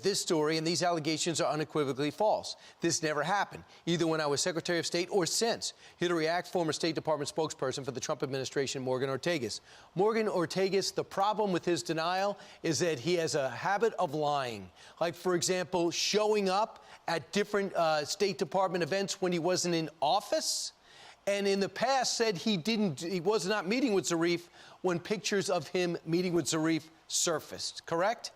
This story and these allegations are unequivocally false. This never happened, either when I was Secretary of State or since. Here to react, former State Department spokesperson for the Trump administration, Morgan Ortagus. Morgan Ortagus, the problem with his denial is that he has a habit of lying. Like, for example, showing up at different State Department events when he wasn't in office. And in the past said he was not meeting with Zarif when pictures of him meeting with Zarif surfaced, correct?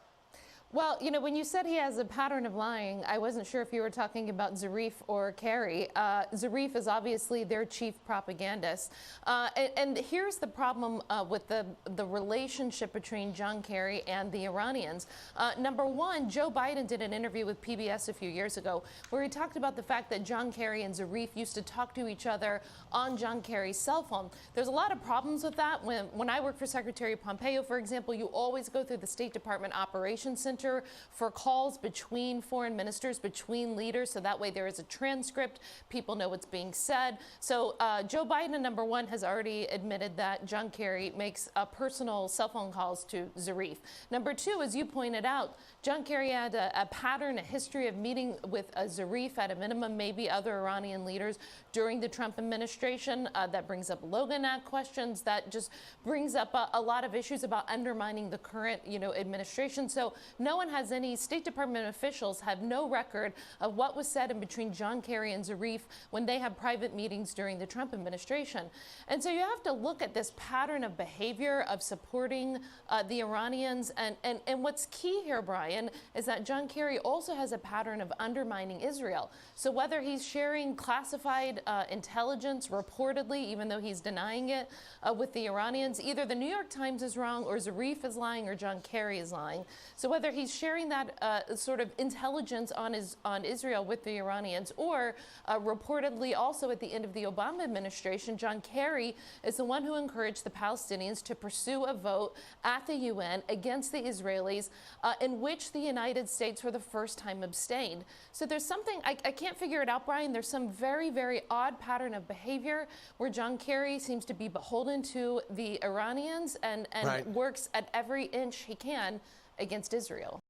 Well, you know, when you said he has a pattern of lying, I wasn't sure if you were talking about Zarif or Kerry. Zarif is obviously their chief propagandist. And here's the problem with the relationship between John Kerry and the Iranians. Number one, Joe Biden did an interview with PBS a few years ago where he talked about the fact that John Kerry and Zarif used to talk to each other on John Kerry's cell phone. There's a lot of problems with that. When I worked for Secretary Pompeo, for example, you always go through the State Department Operations Center for calls between foreign ministers, between leaders, so that way there is a transcript, people know what's being said. So Joe Biden, number one, has already admitted that John Kerry makes personal cell phone calls to Zarif. Number two, as you pointed out, John Kerry had a pattern, a history of meeting with Zarif at a minimum, maybe other Iranian leaders during the Trump administration. That brings up Logan Act questions. That just brings up a lot of issues about undermining the current, administration. So no one has any, State Department officials have no record of what was said in between John Kerry and Zarif when they have private meetings during the Trump administration. And so you have to look at this pattern of behavior of supporting the Iranians. And what's key here, Brian, is that John Kerry also has a pattern of undermining Israel. So whether he's sharing classified intelligence reportedly, even though he's denying it, with the Iranians, either the New York Times is wrong or Zarif is lying or John Kerry is lying. So whether he's sharing that sort of intelligence on Israel with the Iranians, or reportedly also at the end of the Obama administration, John Kerry is the one who encouraged the Palestinians to pursue a vote at the UN against the Israelis, in which the United States for the first time abstained. So there's something, I can't figure it out, Brian. There's some very, very odd pattern of behavior where John Kerry seems to be beholden to the Iranians and right. works at every inch he can against Israel.